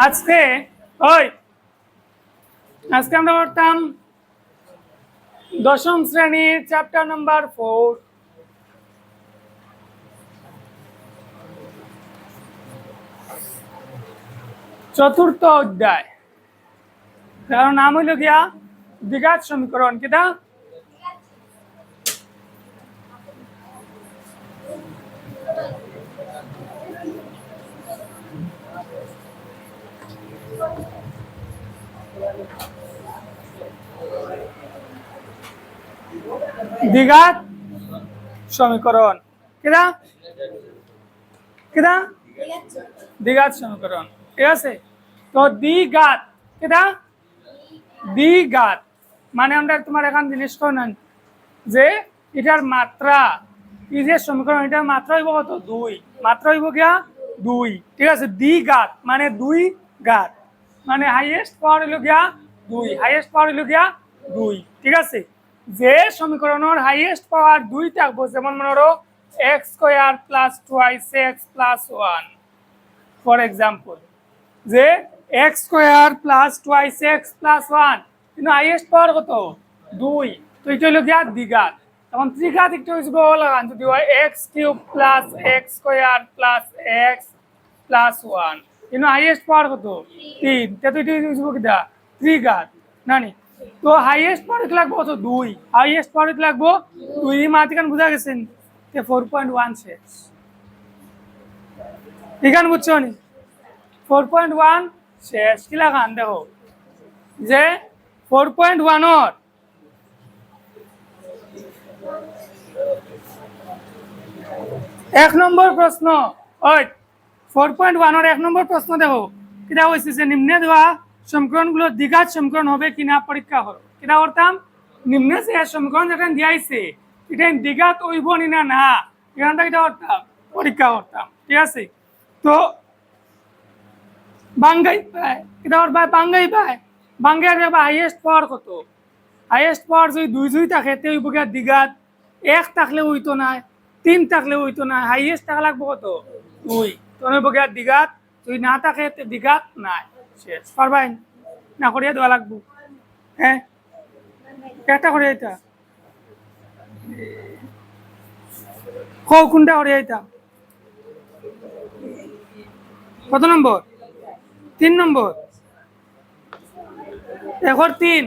আজকে ওই আজকে আমরা পড়তাম দশম শ্রেণীর চ্যাপ্টার নাম্বার 4 চতুর্থ অধ্যায়। তার নাম হইল গিয়া দ্বিঘাত সমীকরণ। কিটা দ্বিঘাত সমীকরণ। কিটা কিটা দ্বিঘাত সমীকরণ। ঠিক আছে, তো দ্বিঘাত কিটা দ্বিঘাত মানে আমরা তোমার এখন জিনিস নেন যে এটার মাত্রা এই যে সমীকরণ এটার মাত্রা হইব কত? 2। মাত্রা হইব গিয়া 2। ঠিক আছে, দ্বিঘাত মানে 2 ঘাত মানে হাইয়েস্ট পাওয়ার হইল গিয়া 2, হাইয়েস্ট পাওয়ার হইল গিয়া 2। ঠিক আছে, যে সমীকরণের হাইয়েস্ট পাওয়ার 2 থাকবো, যেমন মনে করো x square plus 2x plus 1 for example, যে x square plus 2x plus 1 কিন্তু হাইয়েস্ট পাওয়ার কত? 2। তো এটা হইল গিয়া দ্বিঘাত। তখন ত্রিঘাত একটু হইব লাগান যদি হয় x cube plus x square plus x plus 1 কিন্তু হাইয়েস্ট পাওয়ার কত? 3। তো এটা হইব কিটা ত্রিঘাত নানি। তো হাইয়েস্ট পাওয়ার লাগবো কত? 2। হাইয়েস্ট পাওয়ার লাগবো 2। মাঝখান বুঝা গেছেন 4.1 শেষ। এখানে বুঝছো নি 4.1 শেষ। কি লাগান দেখো যে 4.1 এক নম্বর প্রশ্ন। ওই 4.1 এক নম্বর প্রশ্ন দেখো কিটা হয়েছে যে নিম্নে দেওয়া সমীকরণগুলো দ্বিঘাত সমীকরণ হবে কিনা পরীক্ষা করো। কিটা করতাম নিম্নে যে সমীকরণ যেটা দিয়াইছে এটা দ্বিঘাত হইব নি না না এখানটা কিটা করতাম পরীক্ষা করতাম। ঠিক আছে, তো বাঙ্গাই পায় কিটা করবা বাঙ্গাই পায় বাঙ্গাই দেখবা হাইয়েস্ট পাওয়ার কত? হাইয়েস্ট পাওয়ার যদি 2 থাকে তে হইব গিয়া দ্বিঘাত। 1 থাকলে হইতো না, 3 থাকলে হইতো না, হাইয়েস্ট টাকা লাগবো কত? 2। তো হইব গিয়া দ্বিঘাত। যদি না থাকে দ্বিঘাত নাই শেষ। পারবাই না করিয়া দেওয়া লাগবো। হ্যাঁ একটা করিয়া এটা কোনটা করিয়া এটা কত নম্বর? 3 নম্বর। এখন 3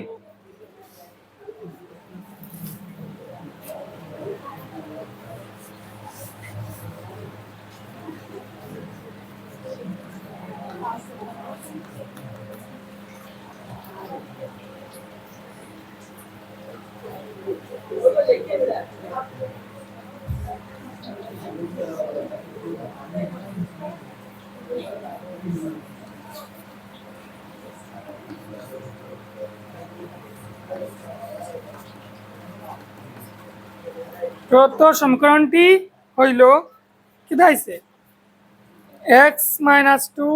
প্রদত্ত সমীকরণটি হইল কি দাইছে x minus 2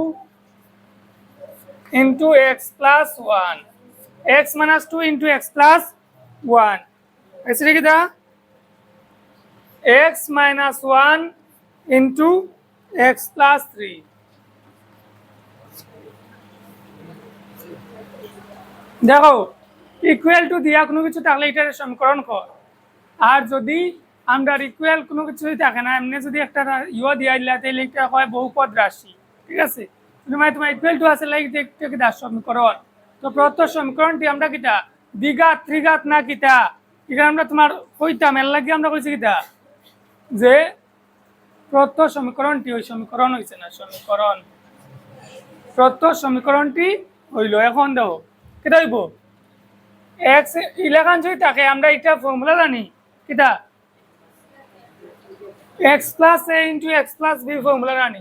into x plus 1, x minus 2 into x plus 1 এসে কি দা x minus 1 into x plus 3। দেখো ইকুয়াল টু দিয়া কোনো কিছু থাকলে এটার সমীকরণ কর। আর যদি আমরা ইকুয়াল কোনো কিছু থাকে না এমনি যদি একটা ইয়ে দিয়া দিলা তাহলে এটা হয় বহুপদ রাশি। ঠিক আছে, মানে তোমার ইকুয়াল টু আছে লাইক দেখতে কিটা সমীকরণ। তো প্রদত্ত সমীকরণটি আমরা কিটা দ্বিঘাত ত্রিঘাত না কিটা এখানে আমরা তোমার কইতাম এর লাগে আমরা কইছি কিটা যে প্রদত্ত সমীকরণটি ওই সমীকরণ হইছে না সমীকরণ। প্রদত্ত সমীকরণটি হইল এখন দেখো কিটা হইব এক্স ইলেখান যদি থাকে আমরা এটা ফর্মুলা জানি কিটা x plus a into x plus b formula জানি।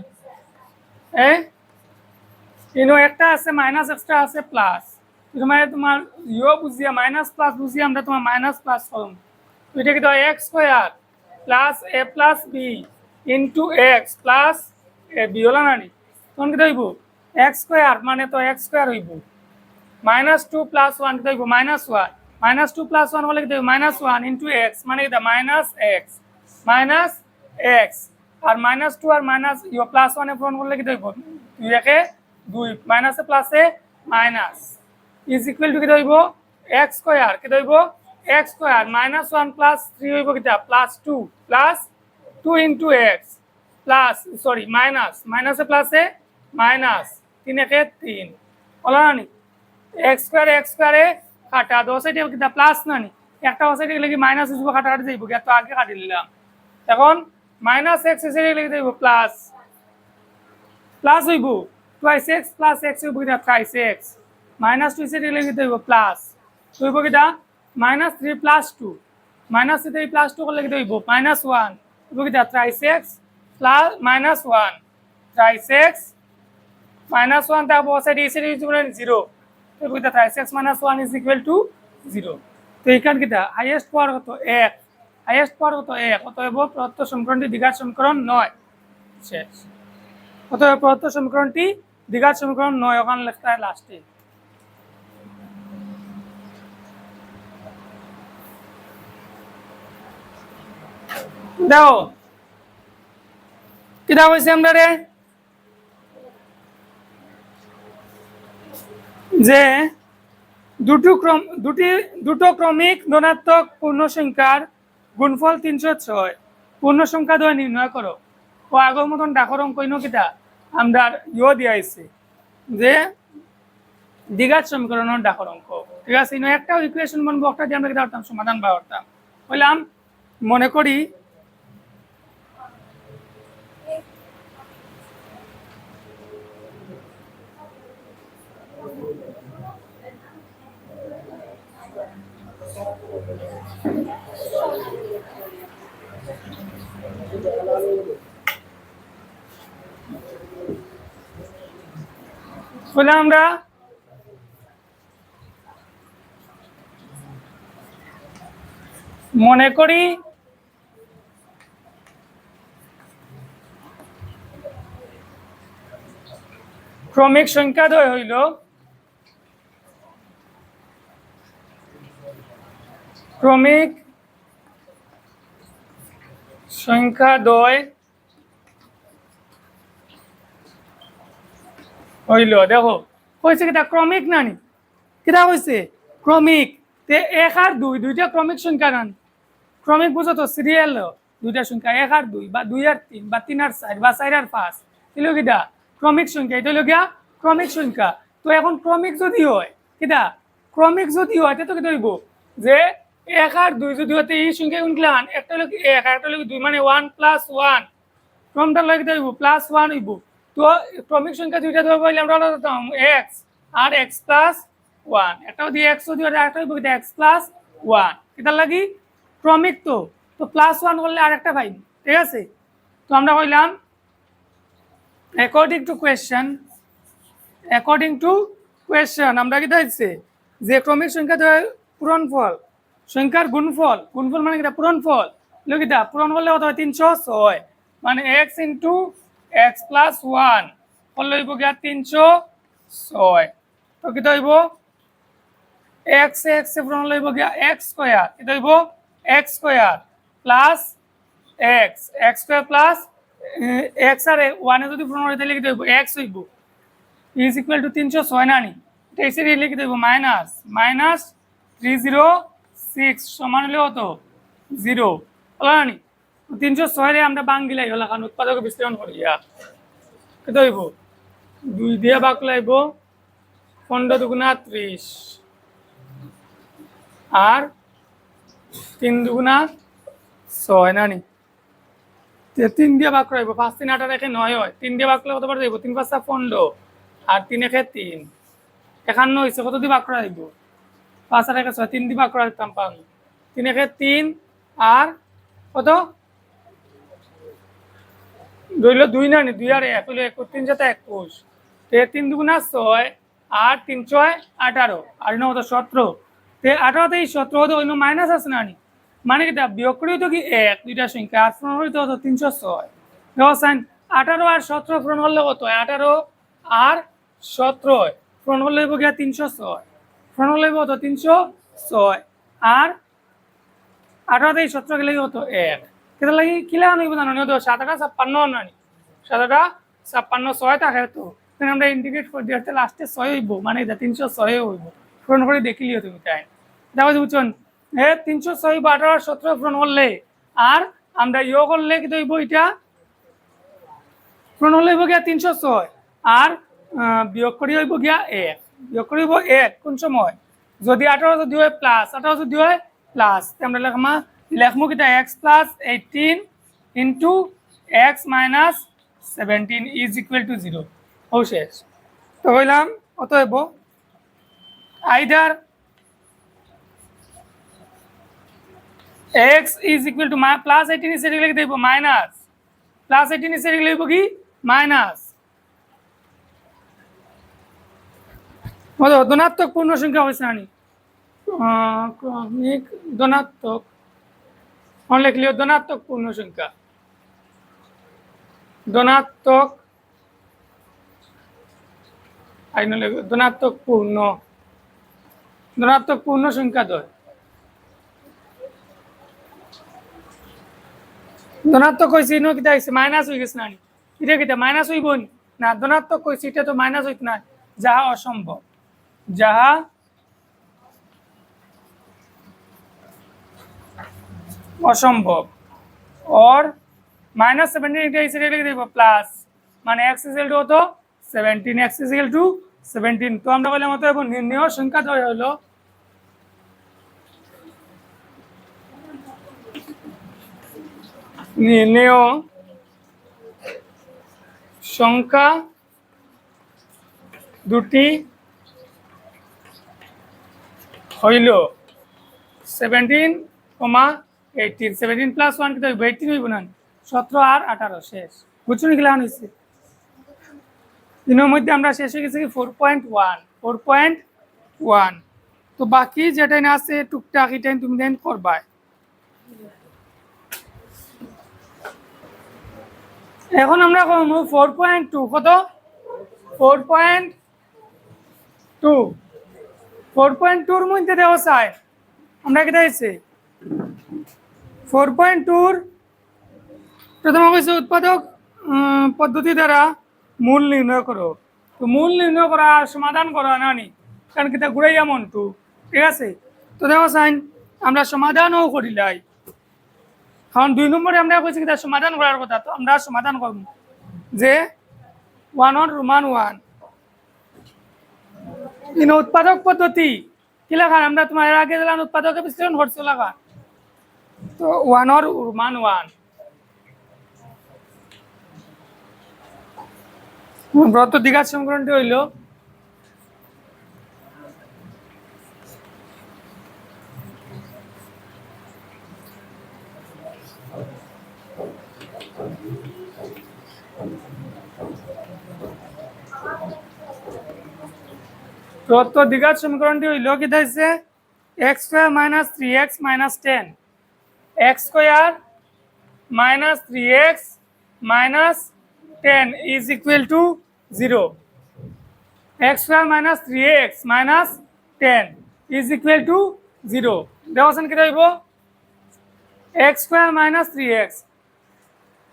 কিন্তু একটা আছে মাইনাস এক্সট্রা আছে প্লাস মানে তোমার ইও বুঝিয়া মাইনাস প্লাস বুঝিয়া আমরা তোমার মাইনাস প্লাস করুন। এটা কি x square plus a plus b into x plus a b হলো না নি তখন কি হইব এক্স স্কোয়ার মানে তো এক্স স্কোয়ার হইব মাইনাস 2 প্লাস 1 কি হইব মাইনাস 1 মাইনাস 2 প্লাস 1 হলে কি হইব মাইনাস 1 ইন্টু এক্স মানে এটা মাইনাস এক্স আর -2 আর মাইনাস +1 পূরণ করলে কি হইব 2 একে 2 মাইনাসে প্লাসে মাইনাস ইজ ইকুয়াল টু কি হইব x স্কয়ার কি হইব x স্কয়ার -1 + 3 হইব কিটা +2 + 2 * x প্লাস সরি মাইনাসে প্লাসে মাইনাস 3 একে 3 হলো না নি x স্কয়ারে কাটা 2 সাইডে কিটা প্লাস না নি একটা সাইডে গেলে কি মাইনাস হইব কাটাকাটি যাইব কি এত আগে কাটি দিলাম এখন -x সাইডে লিখে দেব প্লাস হইব twice x plus x হইব কিটা thrice x -2 সাইডে লিখে দেব প্লাস হইব কিটা -3 + 2 -3 + 2 করলে কি হইব -1 হইব কিটা thrice x plus -1 thrice x -1 তারপর সাইডে সাইডে হইব 0 হইব কিটা thrice x - 1 is equal to 0 তো এখান কিটা হাইয়েস্ট পাওয়ার কত 1 হাইয়েস্ট পাওয়ার কত 1 অতএব প্রদত্ত সমীকরণটি দ্বিঘাত সমীকরণ নয় শেষ অতএব প্রদত্ত সমীকরণটি দ্বিঘাত সমীকরণ নয় ওখানে লিখতে হয় লাস্টে দেখো কিটা হইছে আমরা রে যে দুটো ক্রমিক ধনাত্মক পূর্ণ সংখ্যার গুণফল 306 পূর্ণ সংখ্যা দ্বয় নির্ণয় করো ও আগের মতন ডাকর অঙ্ক কইনো কিটা আমরা দিয়া আইছে যে দ্বিঘাত সমীকরণের ডাকর অঙ্ক ঠিক আছে ইনো একটা ইকুয়েশন বনবো একটা দিয়ে আমরা কিটা করতাম সমাধান বা করতাম বললাম মনে করি বলে আমরা মনে করি ক্রমিক সংখ্যাদ্বয় হইল ক্রমিক সংখ্যাদ্বয় হইল দেখো কইছে কিটা ক্রমিক নানি কিটা কইছে ক্রমিক তে 1 আর 2 দুইটা ক্রমিক সংখ্যা নানি ক্রমিক বুঝো তো সিরিয়াল দুইটা সংখ্যা 1 আর 2 বা 2 আর 3 বা 3 আর 4 বা 4 আর 5 এলো কিটা ক্রমিক সংখ্যা এটা হলো গিয়া ক্রমিক সংখ্যা তো এখন ক্রমিক যদি হয় কিটা ক্রমিক যদি হয় তো কি হইব যে 1 আর 2 যদি হতে এই সংখ্যা গুণলান একটা হলো 1 আর একটা হলো 2 মানে 1 + 1 ক্রমটা লাগে হইব +1 হইব তো ক্রমিক সংখ্যা দুইটা ধরে বললে আমরা ধরতাম x আর x + 1 একটা দিয়ে x যদি আর একটা হইব x + 1 কিটা লাগি ক্রমিক তো +1 করলে আরেকটা পাইব ঠিক আছে তো আমরা কইলাম অ্যাকর্ডিং টু কোয়েশ্চন আমরা কি দিয়েছে যে ক্রমিক সংখ্যা দ্বয় পূরণফল সংখ্যার গুণফল মানে কিটা পূরণফল লকিটা পূরণ করলে কত হয় 306 মানে x * x + 1 করলে হইব গিয়া 306 তো কি হইব x পূরণ হইব গিয়া x স্কয়ার কি হইব x square plus x square plus x আর 1 এ যদি পূরণ হয় তাহলে কি হইব x হইব ইজ ইকুয়াল টু 306 নানি এটা এসে লিখে দেব -306 সমান হলে কত 0 হলো নানি 306 রে আমরা বাঙ্গিলাই হলো কারণ উৎপাদক বিশ্লেষণ করিয়া কত হইব 2 দিয়ে ভাগ লাইব 15 দুগুণা 30 আর 3 দুগুণা 6 নানি 3 দিয়ে ভাগ করাইব 5 3 8 রেখে 9 হয় 3 দিয়ে ভাগ করলে কত বার যাইব 3 5 15 আর 3 একে 3 51 হইছে কত দিয়ে ভাগ করা যাইব 5 আর একে 6 3 দিয়ে ভাগ করা দিতাম পাম 3 একে 3 আর কত ধরল 2 নানি 2 আর 1 হলো 3 + 21 তে 3 দুগুণা 6 আর 3 6 18 আর 9 কত 17 তে 18 তে 17 হতো অন্য মাইনাস আছে নানি মানে কি বিয়োগ করি তো কি 1 দুইটা সংখ্যা আর পূরণ হইতো কত 306 দেখো সাইন 18 আর 17 পূরণ হলে কত 18 আর 17 পূরণ হলে হইব গিয়া 306 পূরণ হলে হইব কত 306 আর 18 তে 17 গেলে কত 1 কেটা লাগি কিলা আনইব জানো নিও তো 7 টা 56 নানি 7 টা 56 6 থাকে তো তাহলে আমরা ইন্টিগ্রেট করে দিতে লাস্টে 6 হইব মানে এটা 306 হইব পূরণ করে দেখিলিও তুমি তাই দেখো বুঝছেন এ 306 18 17 পূরণ করলে আর আমরা ইও করলে কি হইব এটা পূরণ হইব গিয়া 306 আর বিয়োগ করি হইব গিয়া 1 বিয়োগ করি হইব 1 কোন সময় যদি 18 যদি হয় প্লাস 18 যদি হয় প্লাস আমরা লেখমু কিটা x plus 18 into x minus 17 is equal to 0 ও শেষ তো হইলাম অতএব either x is equal to plus 18 is লিখে দেব মাইনাস plus 18 is লিখব কি মাইনাস ধনাত্মক পূর্ণ সংখ্যা হয়েছে আনি ক্রমিক ধনাত্মক লিখলিও ধনাত্মক পূর্ণ সংখ্যা ধনাত্মক ধনাত্মক পূর্ণ সংখ্যা দয় ধনাত্মক কইছি নো কিটা হইছে মাইনাস হই গেছে নানি এটা কিটা মাইনাস হইব না ধনাত্মক কইছি এটা তো মাইনাস হইত না যাহা অসম্ভব যাহা অসম্ভব और -17 এটা হিসেবে লিখে দেব প্লাস মানে x ইকুয়াল টু কত 17 x ইকুয়াল টু 17 তো আমরা বললাম মত এবং নির্ণয় সংখ্যা দেওয়া হলো নির্ণয় সংখ্যা দুটি হইল 17, 18 17 প্লাস 1 কত 18 হইব না 17 আর 18 শেষ বুঝছুনি কি লাগানো হইছে দিনের মধ্যে আমরা শেষ হয়ে গেছি 4.1 তো বাকি যেটা না আছে টুকটাক এটা তুমি দেন করবা এখন আমরা করব 4.2 কত 4.2 4.2 এর মধ্যে দেওয়া চাই আমরা কি দিয়েছি 4.2 এর প্রথম হইছে উৎপাদক পদ্ধতি দ্বারা মূল নির্ণয় করো তো মূল নির্ণয় করা সমাধান করা নানি কারণ কিটা ঘুরাইয়া মন 2 ঠিক আছে তো দেখো সাইন আমরা সমাধানও করিলাই কারণ 2 নম্বরে আমরা কইছি কিটা সমাধান করার কথা তো আমরা সমাধান করব যে 1 অর রোমান 1 ইন উৎপাদক পদ্ধতি কি লেখা আমরা তোমার আগে দিলাম উৎপাদকের বিশ্লেষণ করছো লেখা তো 1 অর রোমান 1 ব্রত দ্বিঘাত সমীকরণটি হইল ব্রত দ্বিঘাত সমীকরণটি হইল কি দিয়েছে x square minus 3x minus 10 x square minus 3x minus 10 is equal to 0 x square minus 3x minus 10 is equal to 0 দেওয়াছেন কি হইব x square minus 3x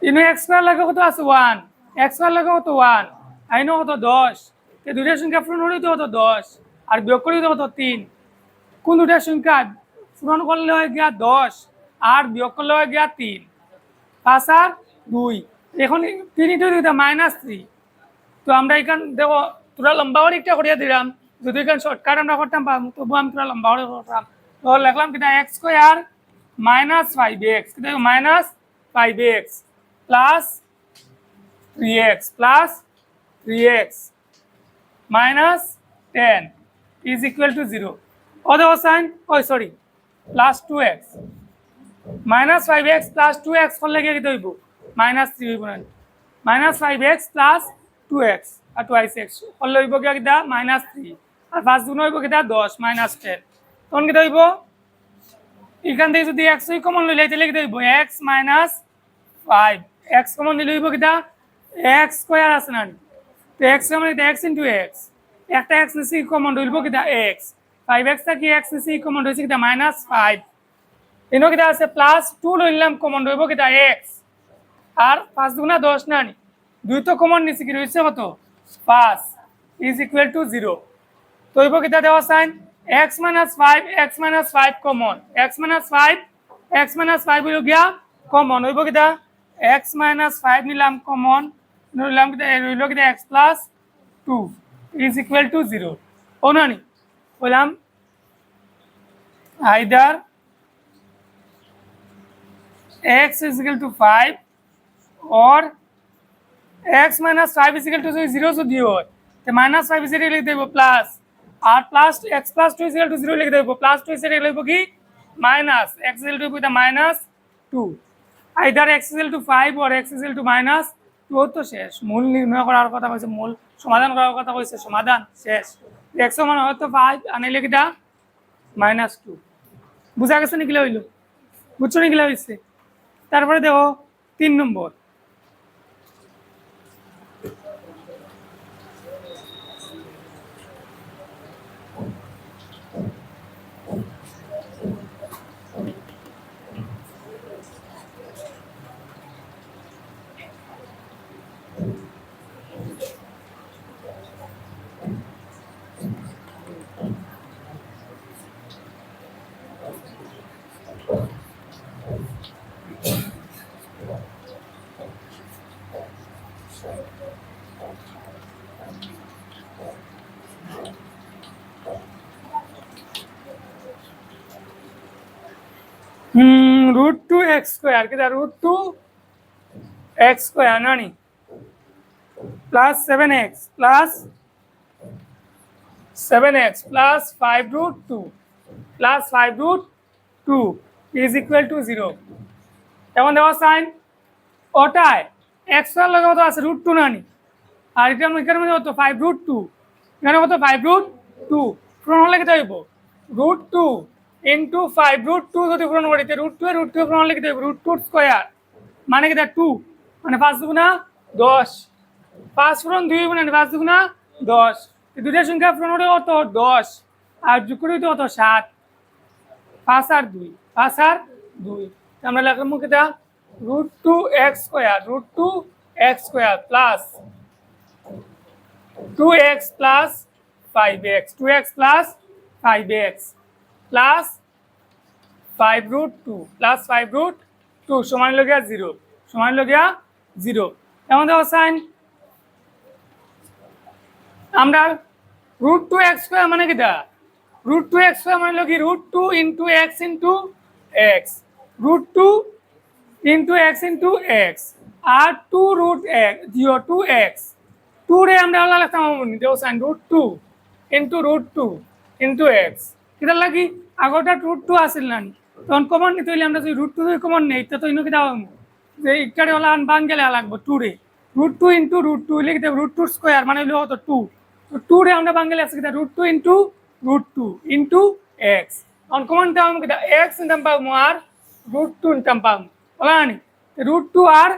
ইনো x square লাগে কত আছে 1 x square লাগে কত 1 আইনো কত 10 তে দুইটা সংখ্যা পূরণ হলে তো কত 10 আর বিয়োগ করলে তো কত 3 কোন দুইটা সংখ্যা পূরণ করলে হয় গিয়া 10 আর বিয়োগ করলে হয় গিয়া 3 5 আর 2 এখন 3 ইনটু -3 তো আমরা এখান দেখো তোরা লম্বা করে একটা করিয়া দিলাম যদি এখানে শর্টকাট আমরা করতাম তবু আমি তোরা লম্বা করে করতাম তো লিখলাম কিনা x স্কয়ার মাইনাস 5x কিন্তু minus 5x plus 3x minus 10 is equal to 0 other sign sorry plus 2x minus 5x plus 2x করলে কি হইব minus 3 হইব না minus 5x plus 2x আর twice x করলে হইব কি কিটা minus 3 আর 5 গুণ হইব কিটা 10 minus 10 তখন কি হইব এখান থেকে যদি x কমন লইলে তাহলে কি হইব x minus 5 x কমন নিলে হইব কিটা x স্কয়ার আছে না তো x মানে x into x একটা x নিছি কমন হইব কিটা x 5x টা কি x নিছি কমন হইছে কিটা -5 এনো কিটা আছে +2 লইলাম কমন রইব কিটা এক্স আর 5 দুগুণা 10 না নি 2 তো কমন নিছি কি রইছে কত 5 ইজ ইকুয়াল টু 0 তো হইব কিটা দেওয়া সাইন x - 5 কমন x - 5 হইল গিয়া কমন হইব কিটা x - 5 নিলাম কমন নিলাম কিটা রইল কিটা x + 2 ইজ ইকুয়াল টু 0 ও না নি বললাম either x is equal to 5 or x minus 5 is equal to 0 যদি হয় তো minus 5 is equal লিখে দেব plus R plus x plus 2 is equal to 0 লিখে দেব প্লাস 2 is equal লিখব কি minus x is equal to minus 2 either x is equal to 5 or x is equal to minus 2 তো শেষ মূল নির্ণয় করার কথা কইছে মূল সমাধান করার কথা কইছে সমাধান শেষ x সমান হয়তো 5 আনাইলে কিটা -2 বুঝা গেছে নাকি হইলো বুঝছো নাকি হইছে তারপরে দেখো 3 নম্বর √2x² किधर √2x² नानी +7x plus 5√2 plus 5√2 is equal to 0 এখন দেওয়া সাইন ওটায় x² লগে কত আছে √2 নানি আর এটা এখানে মধ্যে কত 5√2 এখানে কত 5√2 পূরণ হলে কত হইব √2 into 5√2 যদি পূরণ করি তে √2 এর √2 পূরণ হলে কত হইব √2² মানে কি 2 মানে 5 দুগুণা 10 5 পূরণ 2 মানে 5 দুগুণা 10 এই দুইটা সংখ্যা পূরণ হলে কত 10 আর যোগ করি তো কত 7 5 আর 2 5 আর 2 আমরা লিখলাম কিটা √2x² plus 2x plus 5x 2x plus 5x plus 5√2 plus 5√2 সমান হলো গিয়া 0 সমান হলো গিয়া 0 এমন দেখো সাইন আমরা √2x² মানে কিটা √2x² মানে হলো কি √2 into x into x √2 into x into x আর 2√x 2x 2 রে আমরা হলা লিখতাম দেখো সাইন √2 into √2 into x কিটা লাগি আগোটা √2 আসিল না তখন কমন নিতে হইলে আমরা যদি √2 যদি কমন নেই তো ইনো কিটা যে ইকারে হলা বান গেলে লাগবে 2 রে √2 into √2 লিখে দেব √2² মানে হলো কত 2 তো 2 রে আমরা বাঙ্গালে আছে কিটা √2 into √2 into x on common দাম কিটা x নিতাম পাবো আর √2 নিতাম পাবো বলা নি √2 আর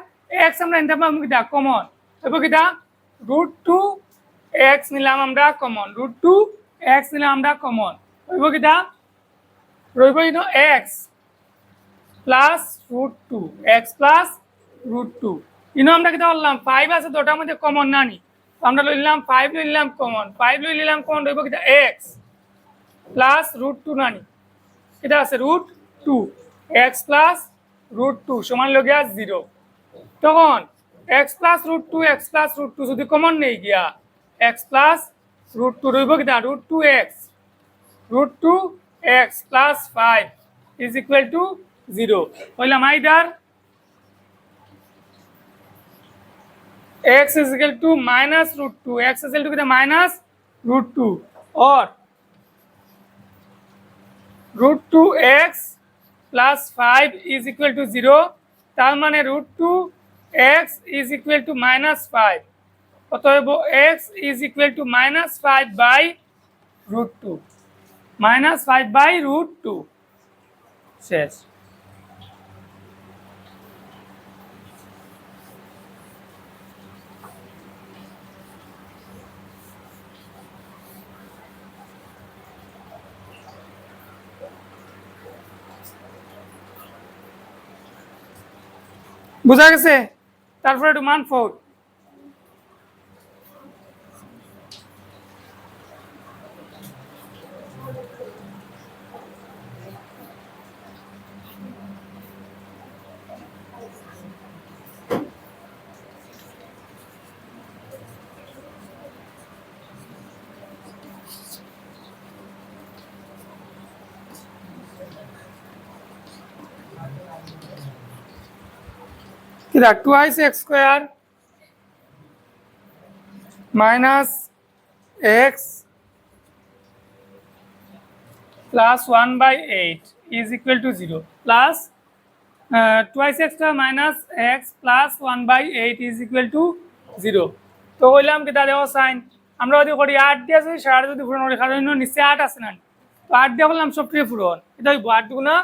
x আমরা নিতাম পাবো কিটা কমন হইব কিটা √2x নিলাম আমরা কমন √2x নিলাম আমরা কমন হইব কিটা রইব ইনো x plus √2 x plus √2 ইনো আমরা কিটা বললাম 5 আছে দুটার মধ্যে কমন না নি আমরা লইলাম 5 লইলাম কমন 5 লইলাম কমন রইব কিটা x plus √2 না নি কিটা আছে √2 x plus √2 সমান হলো গিয়া 0 তখন x plus √2 যদি কমন নেই গিয়া x plus √2 রইব কিটা √2x plus 5 is equal to 0 হইলাম either x is equal to -√2 x is equal to -√2 or √2x plus 5 is equal to 0 তার মানে √2x is equal to -5 অতএব x is equal to -5 by √2 -5 by √2 শেষ বুঝা গেছে? তারপরে একটু মান 4। কিরা 2x square minus x plus 1/8 is equal to 0 plus 2x minus x plus 1/8 is equal to 0 তো বললাম কি দাদা সাইন আমরা যদি করি 8 দিয়ে যদি 8 যদি পূরণ করি কারণ নিচে 8 আছে না তো 8 দিয়ে বললাম সবটিকে পূরণ এটা 8 গুণা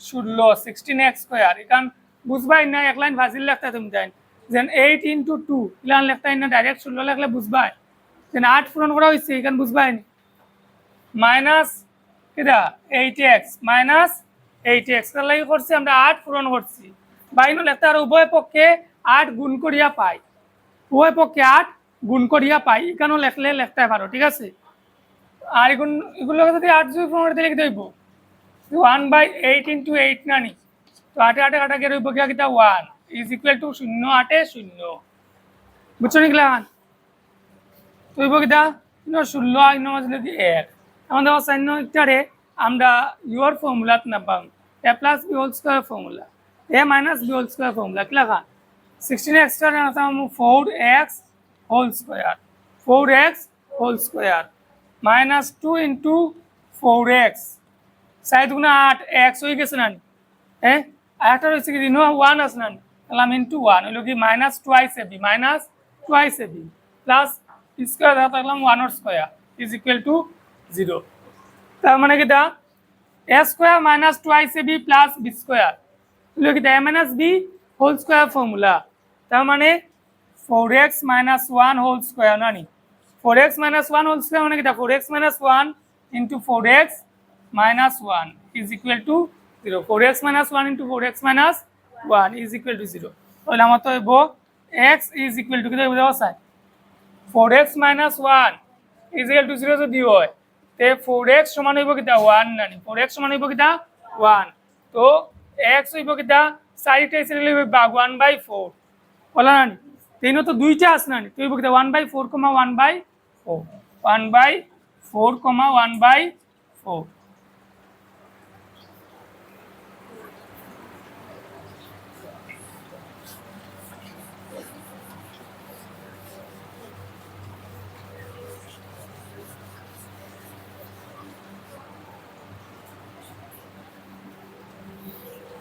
16 16x স্কয়ার এখান বুঝবাই না এক লাইন ফাজিল লিখতে তুমি জানেন যেন 8 * 2 ইলান লিখতে না ডাইরেক্ট 16 লিখলে বুঝবাই যেন 8 পূরণ করা হইছে এখান বুঝবাই না মাইনাস কিটা 8x মাইনাস 8x এর লাগি করছি আমরা 8 পূরণ করছি বাইনো লেখতে আর উভয় পক্ষে 8 গুণ করিয়া পাই উভয় পক্ষে 8 গুণ করিয়া পাই এখানেও লিখলে লিখতে পারো ঠিক আছে আর এগুলো যদি 8 যদি পূরণ করতে লিখে দেব 1/8 * 8 নানি তো 8 8 কাটা গেলে হইব কিটা 1 is equal to 0 8 0 বুঝছো নিকলা তো হইব কিটা 16 ইনো মাঝে কি 1 আমাদের অসাইন ইটারে আমরা ইউর ফর্মুলা না পাম a plus b whole square formula a minus b whole square formula কি লেখা 16x এর নাম 4x whole square 4x whole square minus 2 into 4x side গুণা 8 x হয়ে গেছে না হ্যাঁ আরেকটা হচ্ছে কি নো 1 আছে না তাহলে ইনটু 1 হলো কি minus twice ab plus square থাকলাম 1 এর স্কয়ার is equal to 0 তার মানে কি দা a square minus twice ab plus b square হলো কি a minus b whole square formula তার মানে 4x minus 1 whole square না নি 4x minus 1 whole square মানে কি দা 4x minus 1 into 4x minus 1 is equal to 0 4x minus 1 into 4x minus 1 is equal to 0 তাহলে আমার তো হইব x is equal to কি দেওয়া আছে 4x minus 1 is equal to 0 যদি হয় তে 4x সমান হইব কিটা 1 নানি 4x সমান হইব কিটা 1 তো x হইব কিটা সাইডে এসে লিখবে ভাগ 1/4 বলা নানি তেনো তো দুইটা আছে নানি তো হইব কিটা 1/4, 1/4 1/4, 1/4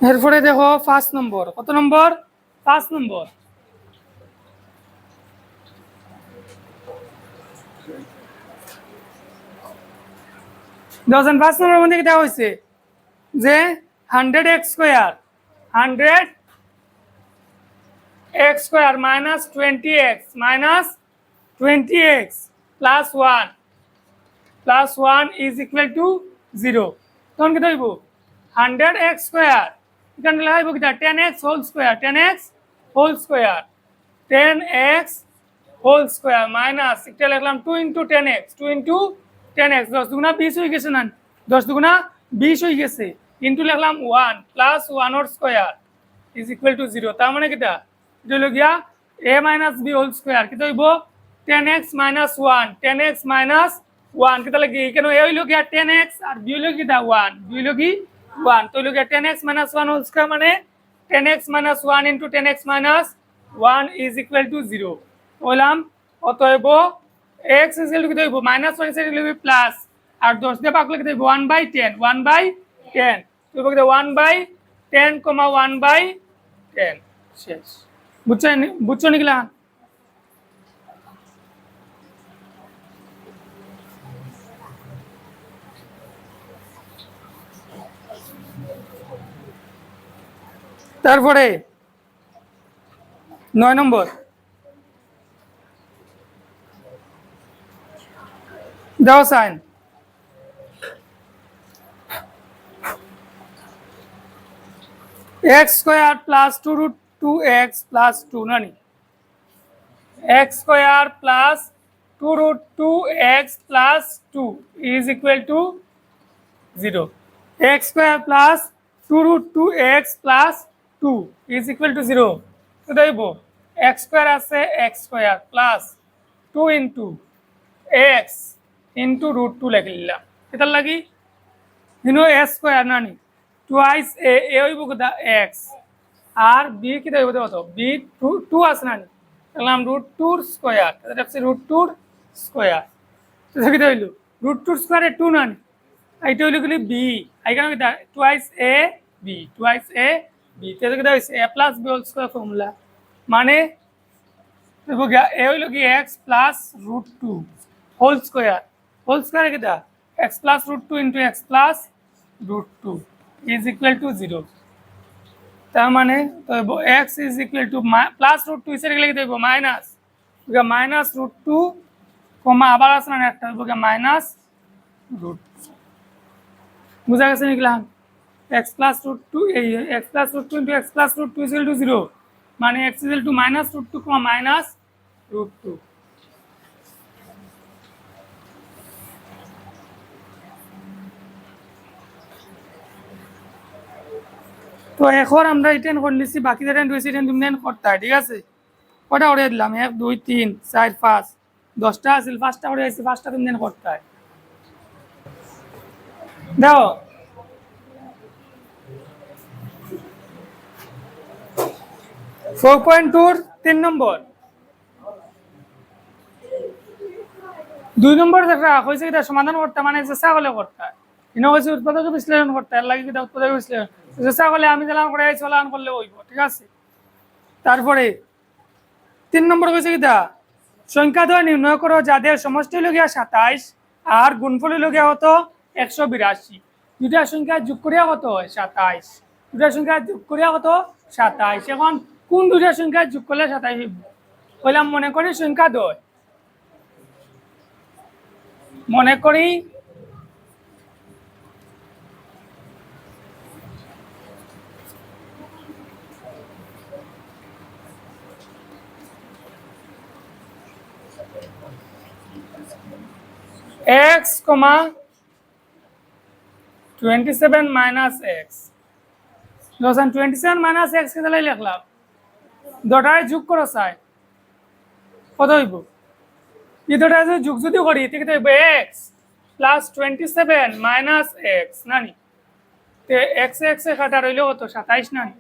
এরপরে দেখো 5 নম্বর কত নম্বর 5 নম্বর ডজন 5 নম্বরের মধ্যে কি দেওয়া হয়েছে যে 100x square 100x square minus 20x plus 1 is equal to 0 তখন কি হইব 100x স্কয়ার এখানে লেখা হইব কিটা 10x whole square 10x whole square 10x whole square minus এটা লিখলাম 2 into 10x 10 দুগুণা 20 হয়ে গেছে না 10 দুগুণা 20 হয়ে গেছে ইনটু লিখলাম 1 প্লাস 1 এর স্কয়ার ইজ ইকুয়াল টু 0 তার মানে কিটা এটা হলো গিয়া a minus b whole square কিটা হইব 10x minus 1 10x minus 1 কিটা লাগি এখানে a হইলো গিয়া 10x আর b হইলো কিটা 1 b হইলো কি 1 তো হইলো গিয়া 10x minus 1 হোল স্কয়ার মানে 10x minus 1 into 10x minus 1 is equal to 0 বললাম অতএব x is equal to কি হইব minus 1 is equal to plus আর 10 দিয়ে ভাগ করলে কি হইব 1/10 তো হইব 1/10, 1/10 শেষ বুঝছো নিকলা তারপরে 9 নম্বর দাও সাইন x square plus 2 root 2x plus 2 নানি x square plus 2√2x plus 2 is equal to 0 x square plus 2√2x plus 2 is equal to 0 তো দেব x স্কয়ার আছে x square plus 2 into x into √2 লিখলাম এটা লাগি দিনো a স্কয়ার নানি twice a হইব কত x আর b কি দেব তো b 2 আছে নানি লিখলাম √2 স্কয়ার এটা হচ্ছে √2 স্কয়ার তো কি হইলো √2 স্কয়ারে 2 নানি এইটা হইলো কি b এইখানে কি twice a b twice a b তো কি হইছে a plus b whole square formula মানে দেখো a হইলো কি x প্লাস √2 হোল স্কয়ার কি দা x plus √2 into x plus √2 is equal to 0 তার মানে তো x is equal two plus √2 হিসেবে লিখে দেব মাইনাস মাইনাস √2 কমা আবার আছে না একটা হবে মাইনাস √2 বুঝা গেছে নিকলাম x প্লাস √2 এই x plus √2 into x plus √2 is equal to 0 মানে x is equal two minus √2 comma minus √2 তো এখন আমরা রিটার্ন করে নিছি বাকি রিটার্ন রয়েছে রিটার্ন তুমি করতে হয় ঠিক আছে কটা করে দিলাম 1 2 3 4 5 10টা আছিল 5টা করে আছে 5টা তুমি করতে হয় দাও 4.2 3 নম্বর 2 নম্বর দেখা হইছে এটা সমাধান করতে মানে চেষ্টা করলে করতে হয় ইনো হইছে উৎপাদক বিশ্লেষণ করতে আর লাগি এটা উৎপাদক বিশ্লেষণ চেষ্টা করলে আমি দিলাম করে চলান করলে হইব ঠিক আছে তারপরে 3 নম্বর হইছে কিটা সংখ্যাদ্বয় নির্ণয় করো যাদের সমষ্টি হলো গিয়া 27 আর গুণফল হলো গিয়া হতো 182 দুটা সংখ্যা যোগ করিয়া কত হয় 27 দুটা সংখ্যা যোগ করিয়া কত 27 এখন কোন দুটা সংখ্যা যোগ করলে 27 হইব কইলাম মনে করি সংখ্যা দ্বয় মনে করি x, 27 minus x 27 minus x কে তাহলে লিখলাম দুটায় যোগ করো চাই কত হইব এই দুটায় যোগ যদি করি ঠিক হইব x plus 27 minus x নানি তে x x এ কাটা রইল কত 27 নানি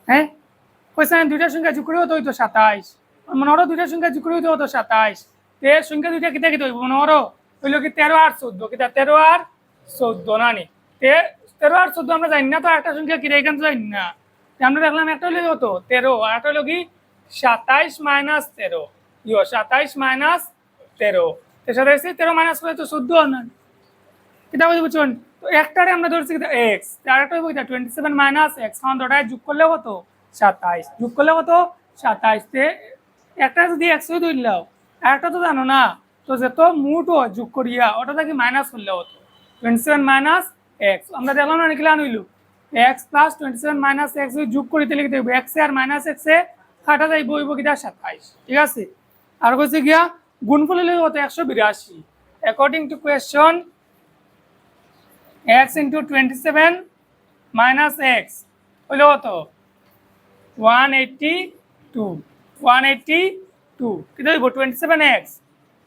হ্যাঁ কইছেন দুইটা সংখ্যা যোগ করে হতো 27 মনে হলো দুইটা সংখ্যা যোগ করে হতো 27 তে সংখ্যা দুইটা কিটা কিটা হইব মনে হলো হইলো কি 13 আর 14 কিটা 13 আর 14 নানি তে 13 আর 14 আমরা জানি না তো একটা সংখ্যা কি এখান তো জানি না আমরা দেখলাম একটা হইলো কত 13 আর একটা হইলো কি 27 মাইনাস 13 ইয়ো 27 মাইনাস 13 এর সাথে 13 মাইনাস করে তো 14 না এটা বুঝছেন তো একটারে আমরা ধরছি কি x আর একটা হইব কি 27 মাইনাস x কারণ দুটায় যোগ করলে কত 27 যোগ করলে কত 27 তে একটা যদি x হই ধরলাও আর একটা তো জানো না তো যত মুটো যোগ করিয়া ওটা কি মাইনাস করলে হতো 27 মাইনাস x আমরা দেখলাম না নিকলান হইলো x প্লাস 27 মাইনাস x যোগ করিতে লিখে দেব x আর মাইনাস x এ কাটা যাইব হইব কিটা 27 ঠিক আছে আর কইছে গিয়া গুণফল হইলো কত 182 according to question x into 27 minus x হইলো কত 182 কি হইব 27x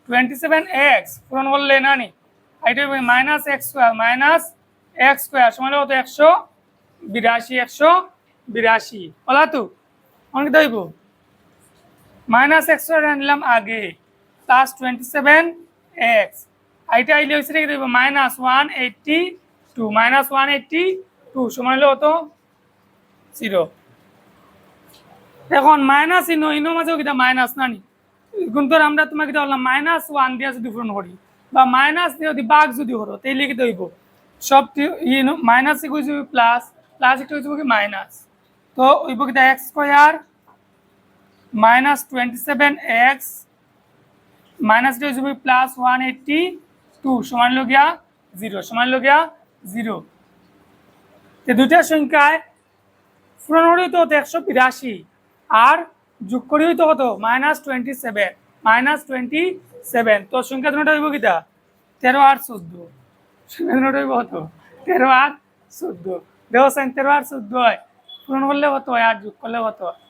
27x পূরণ করলে না নি এটা হইব মাইনাস x স্কয়ার সমান কত 182 বলা তো অনেক হইব মাইনাস x স্কয়ার নিলাম আগে প্লাস 27x এটা আইলে হইছে কি হইব মাইনাস 182 সমান কত 0 এখন মাইনাস ইনো মাঝেও কিটা মাইনাস নানি কিন্তু আমরা তোমাকে কিটা বললাম -1 দিয়া যদি পূরণ করি বা মাইনাস দিয়ে যদি ভাগ যদি করো তাই লিখে দেব সব minus equal to plus plus equal to কি মাইনাস তো হইব কিটা x square minus 27x minus দিয়ে হইব প্লাস 182 সমান লগিয়া 0 তে দুইটা সংখ্যায় পূরণ হলে তো 182 আর যোগ করি হইতো কত -27 -27। তো সংখ্যা দুটো হইব কিটা 13 আর 14, সংখ্যা দুটো হইব কত 13 আর 14। দেখো সাইন 13 আর 14 হয়, পূরণ করলে কত হয় আর যোগ করলে কত হয়,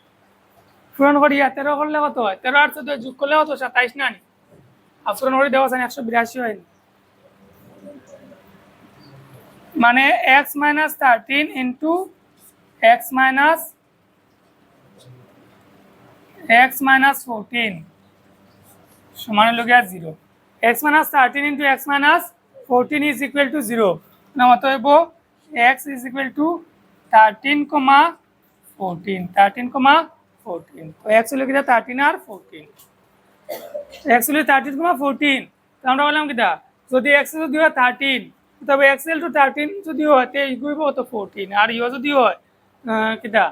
পূরণ করি 13 করলে কত হয় 13 আর 14 যোগ করলে কত 27 না নি, আর পূরণ করে দেখো সাইন 182 হয়, মানে x - 13 ইন্টু x - 14 সমান হলো গিয়া 0। x - 13 into x - 14 is equal to 0, না অতএব x ইজ ইকুয়াল টু 13, 14 তো x হলো কিটা 13 আর 14, x হলো 13, 14। তো আমরা বললাম কিটা যদি x যদি হয় 13 তবে x ইকুয়াল টু 13 যদি হয় তে ইকুইব কত 14, আর ইও যদি হয় কিটা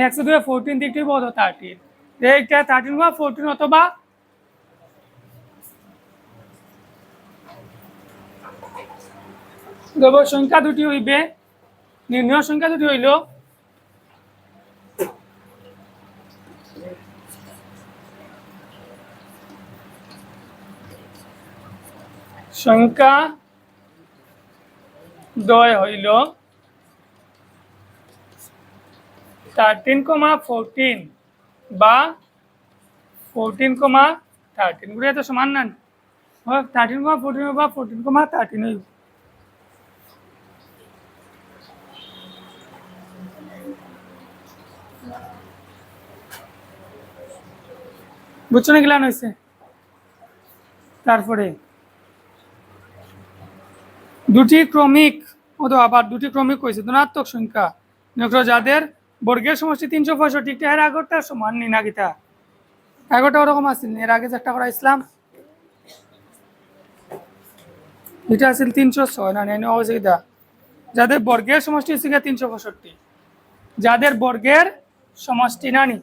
x যদি হয় 14 দিকটি কত 13, এইটা 13, 14 অথবা দেব সংখ্যা দুটি হইবে, নির্ণয় সংখ্যা দুটি হইল সংখ্যা দ্বয় হইল 13, 14 বা 14, 13 গুলো তো সমান না, 13, 14 বা 14, 13 হইব। বুঝছো না গেলান হয়েছে। তারপরে দুটি ক্রমিক আবার দুটি ক্রমিক হয়েছে ধনাত্মক সংখ্যা যাদের বর্গের সমষ্টি 365, এর আগরটা সমান নি না গীতা, আগরটা ওরকম আসছিল, এর আগে একটা করা ইসলাম এটা আসছিল 306 না নেই হয়েছে গীতা, যাদের বর্গের সমষ্টি হচ্ছে 365, যাদের বর্গের সমষ্টি নানি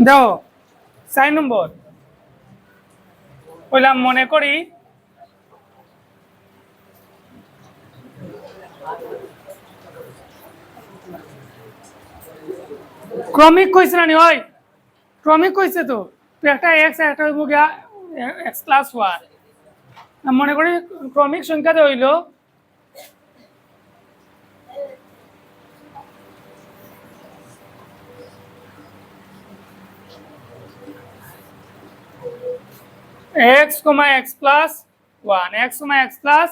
দাও 4 নম্বর বললাম মনে করি ক্রমিক কইছে না নি হয়, ক্রমিক কইছে তো একটা x একটা হইব গিয়া x প্লাস 1, মনে করি ক্রমিক সংখ্যাতে হইল x, x plus 1, x, x plus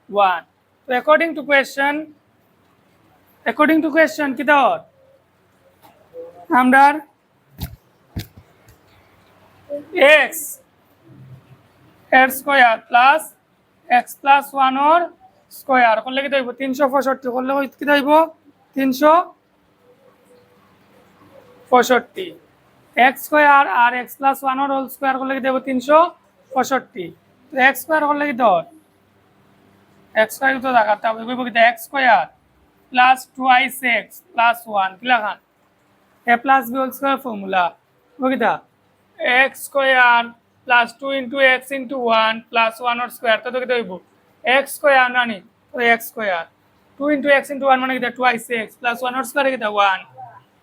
1। So according to question কি দাও আমরা x এর স্কয়ার প্লাস x প্লাস 1 এর স্কয়ার করলে কি হইব 365, করলে কি হইব 365, x স্কয়ার আর x প্লাস 1 এর হোল স্কয়ার করলে কি হইব 365, তো x স্কয়ার করলে কি ধর x স্কয়ার তো দেখাতে হবে হইব কি x square plus 2x plus 1 কি লেখা a plus b whole square formula বুঝিতা x square plus 2 into x into 1 plus 1 এর স্কয়ার তো কি হইব x স্কয়ার নানি, তো x square 2 into x into 1 মানে কি 2x প্লাস 1 এর স্কয়ার কি 1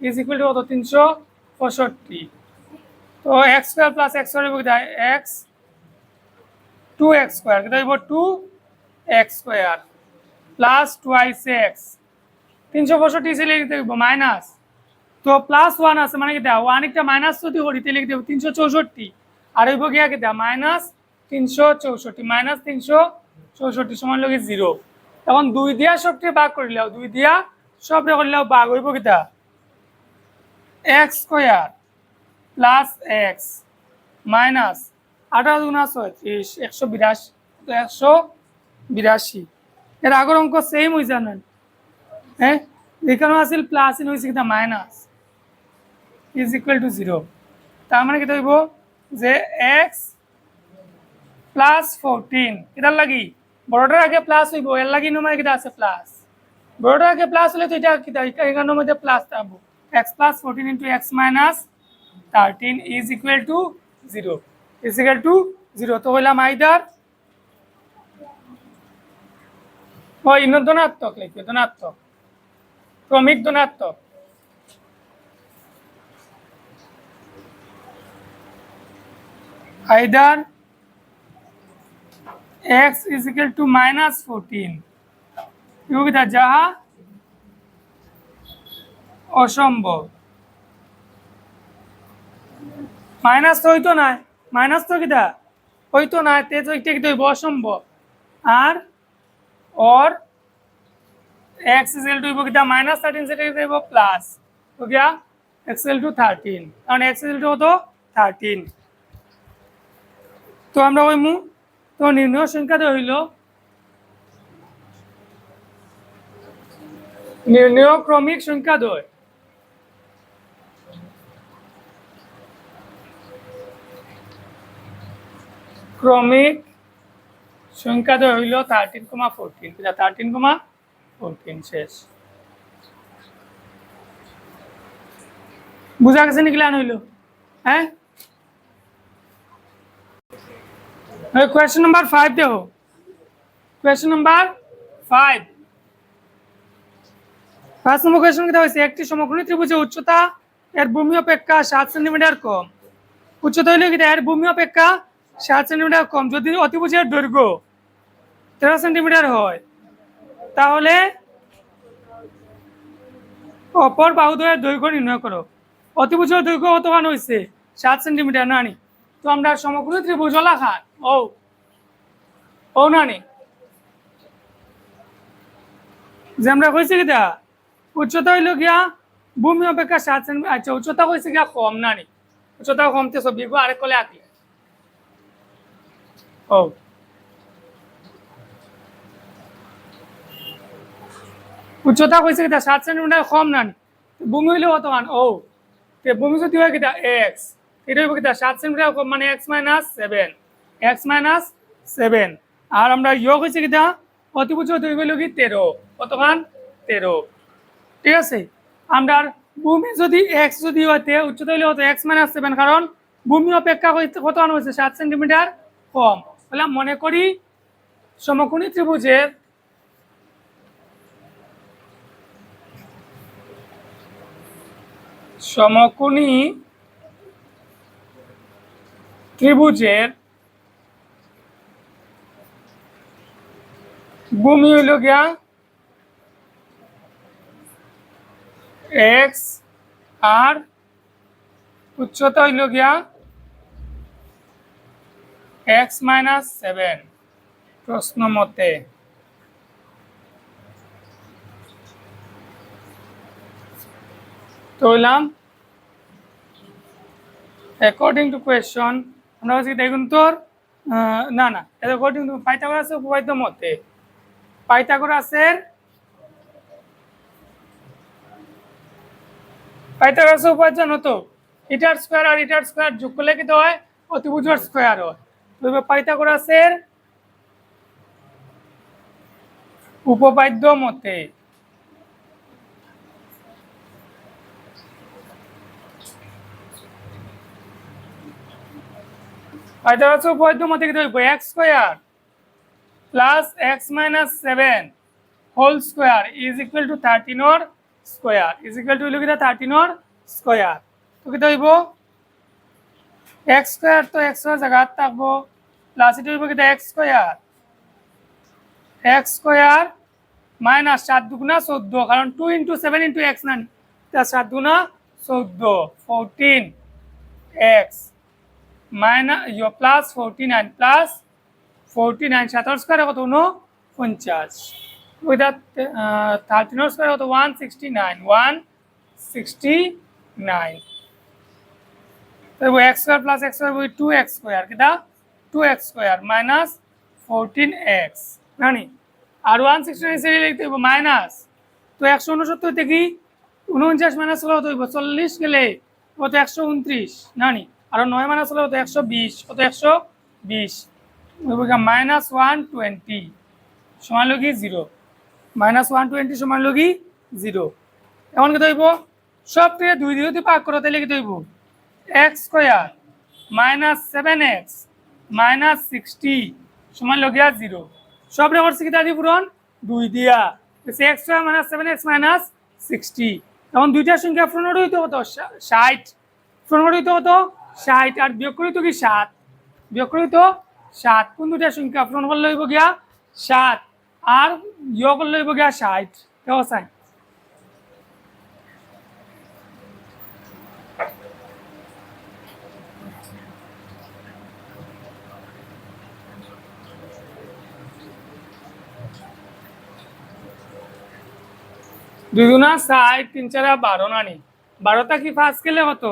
ইজ ইকুয়াল টু কত 365, তো x square plus x square হইব কি x 2x স্কয়ার কি হইব 2x স্কয়ার প্লাস 2x 365 ছিল লিখতে হইব মাইনাস, তো প্লাস 1 আছে মানে কি 1 একটা মাইনাস যদি করি তাহলে লিখতে হইব 364, আর হইব গিয়া কি মাইনাস 364 সমান লগে 0। তখন 2 দিয়া সবটি ভাগ করিলাও, 2 দিয়া সবরে করিলাও ভাগ হইব কি x square plus x minus 18 গুণা 36 182, তো 182 এর আগের অঙ্ক সেম হয়ে জানেন, হ্যাঁ এখানেও আসিল প্লাস ইন হয়েছে কিনা মাইনাস ইজ ইকুয়াল টু 0, তার মানে কিটা হইব যে x প্লাস 14 এটার লাগি বড়টার আগে প্লাস হইব, এর লাগি নমায় কিটা আছে প্লাস, বড়টার আগে প্লাস হলে তো এটা কিটা এখানের মধ্যে প্লাস থাকবো x plus 14 into x minus 13 is equal to 0, is equal to 0 তো হইলাম আইদার ধনাত্মক লিখবে, ধনাত্মক, ক্রমিক ধনাত্মক। Either x is equal to -14 ইউগিতা যাহা অসম্ভব। মাইনাস তো হইতো না, মাইনাস তো কিটা হইতো না, তে তো একটা কিন্তু অসম্ভব। আর और x is equal to कितना -13 से कितना वो प्लस तो क्या x is equal to 13 কারণ x is equal to হতো 13। তো আমরা কইমু তো নির্ণয় সংখ্যাটা হইল নির্ণয় ক্রমিক সংখ্যা দ্বয়। ক্রমিক সংখ্যা দ্বয় হইল 13,14 13,14 শেষ। বুঝা গেছে নাকি লান হইল? হ্যাঁ, কোয়েশ্চন নাম্বার 5 দেখো, কোয়েশ্চন নাম্বার 5 5 নম্বর কোয়েশ্চন কি দেওয়া হয়েছে, একটি সমকোণী ত্রিভুজের উচ্চতা এর ভূমি অপেক্ষা 7 সেন্টিমিটার কম। উচ্চতা হইল কি এর ভূমি অপেক্ষা 7 সেন্টিমিটার কম। যদি অতিভুজের দৈর্ঘ্য 13 সেন্টিমিটার হয় তাহলে অপর বাহুদ্বয়ের দৈর্ঘ্য নির্ণয় করো। অতিভুজের দৈর্ঘ্য কতখান হয়েছে 7 সেন্টিমিটার নানি। তো আমরা সমকোণী ত্রিভুজ লেখা ও নানি যে আমরা কইছি কিটা উচ্চতা হইল গিয়া ভূমি অপেক্ষা 7 সেন্টিমিটার। আচ্ছা উচ্চতা হয়েছে গিয়া কম নানি, উচ্চতা কমতে সব বিঘু আরেক কলে আঁকলে উচ্চতা কইছে কিটা 7 সেন্টিমিটার কম নানি। ভূমি হইলে কত মান ভূমি যদি হয় কিটা x, এটা হইব কিটা 7 সেন্টিমিটার কম মানে x মাইনাস 7। আর আমরা হইছে কিটা অতিভুজ দৈর্ঘ্য হইল কি 13, কতখান 13। ঠিক আছে, আমরা ভূমি যদি x যদি হইতে উচ্চতা হইলে হতো x মাইনাস 7 কারণ ভূমি অপেক্ষা কত মান হয়েছে 7 সেন্টিমিটার কম। তাহলে মনে করি সমকোণী ত্রিভুজের সমকোণী ত্রিভুজের ভূমি হইল গিয়া x আর উচ্চতা হইল গিয়া x মাইনাস 7 প্রশ্ন মতে। তো হইলাম অ্যাকর্ডিং টু কোয়েশ্চন আমরা বলছি দেখুন তোর না না অ্যাকর্ডিং টু পাইথাগোরাসের উপপাদ্য মতে, পাইথাগোরাসের উপপাদ্য হতো ইটার স্কয়ার আর ইটার স্কয়ার যোগ করলে কি হয় অতিভুজের স্কয়ার হয়। পাইথাগোরাসের উপপাদ্য মতে পাইথাগোরাসের উপপাদ্য মতে কি হইব x square plus x minus 7 whole square is equal to 13 or square is equal to হইল কি 13 অর স্কয়ার। তো কি হইব x স্কয়ার তো x এর জায়গা থাকবো প্লাস এটা হইব কি x স্কয়ার মাইনাস 7 দুগুণা 14 কারণ 2 × 7 × x না তা 7 দুগুণা 14 14x minus plus 49 plus 49 7 square কত 49 উইথ 13 স্কয়ার কত 169 তো x square plus x square 2x square কিটা 2x স্কয়ার মাইনাস 14x জানি আর 169 সেটা লিখতে হইব মাইনাস। তো 169 থেকে 49 মাইনাস হলে কত হইব 40 গেলে কত 129 জানি আর 9 মাইনাস হলে কত 120 কত 120 হইব মাইনাস 120 সমান লগি 0 মাইনাস 120 সমান লগি 0। এখন কত হইব সব থেকে 2 দিয়ে যদি ভাগ করো তাহলে কত হইব x স্কয়ার মাইনাস 7x -60 সমান লগিয়া 0 সব রেকর্ডস কিতা দি পূরণ 2 দিয়া x square minus 7x minus 60 এখন দুইটা সংখ্যা পূরণ হইতো কত 60 পূরণ হইতো কত 60 আর বিয়োগ করিতো কি 7 বিয়োগ করিতো 7 কোন দুইটা সংখ্যা পূরণ করলে হইব গিয়া 7 আর বিয়োগ করলে হইব গিয়া 60 দেখো সাইন দুই গুণা 60 3 4 12 নানি 12টা কি 5 গেলে কত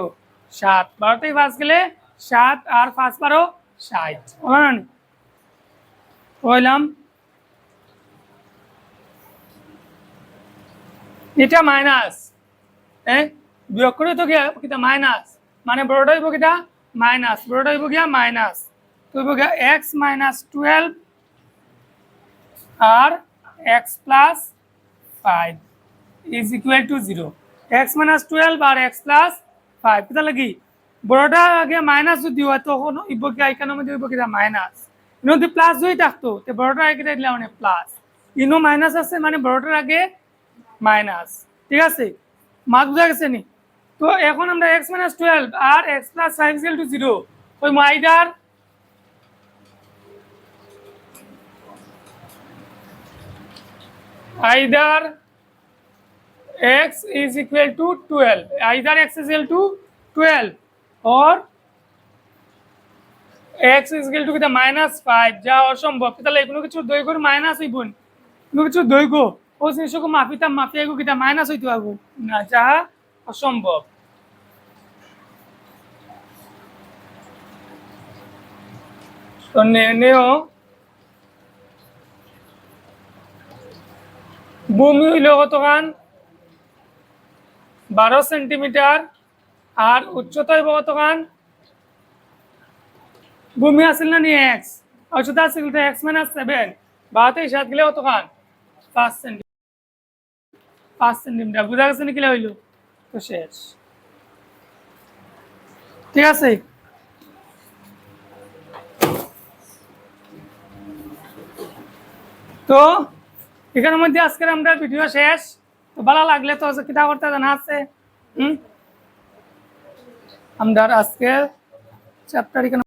7 12টাই 5 গেলে 7 আর 5 12 60 হলো নানি কইলাম এটা মাইনাস বিয়োগ করে তো কিটা মাইনাস মানে বড়টা হইব কিটা মাইনাস বড়টা হইব গিয়া মাইনাস তো হইব গিয়া x মাইনাস 12 আর x plus 5 is equal to 0 x minus 12 আর x plus 5 কিতা লাগি বড়টা আগে মাইনাস যদি হয় তখন ইব কি আইকানোর মধ্যে ইব কিটা মাইনাস ইনো যদি প্লাস হই থাকতো তে বড়টা আগে দিলে মানে প্লাস ইনো মাইনাস আছে মানে বড়টার আগে মাইনাস ঠিক আছে মার্ক বুঝা গেছে নি তো এখন আমরা x minus 12 আর x plus 5 is equal to 0 ওই either x is equal to 12 either x is equal to 12 or x is equal to কিটা -5 যা অসম্ভব তাহলে কোনো কিছু দৈর্ঘ্য মাইনাস হইব কোনো কিছু দৈর্ঘ্য ও জিনিসকে মাপিতাম মাপিয়ে কিটা মাইনাস হইতে পারবো না যা অসম্ভব তো নেও ভূমি হইল কতখান 12 সেন্টিমিটার আর উচ্চতা হইব কতখান ভূমি আসল না নি x উচ্চতা আসল তো x - 7 12 7 গেলে কতখান 5 সেন্টিমিটার বুঝা গেছে নি কি হইল তো শেষ ঠিক আছে তো এখানের মধ্যে আজকের আমরা ভিডিও শেষ তো ভালো লাগলে তো কিতা করতে জানা আছে আমরা আজকে চ্যাপ্টার এখানে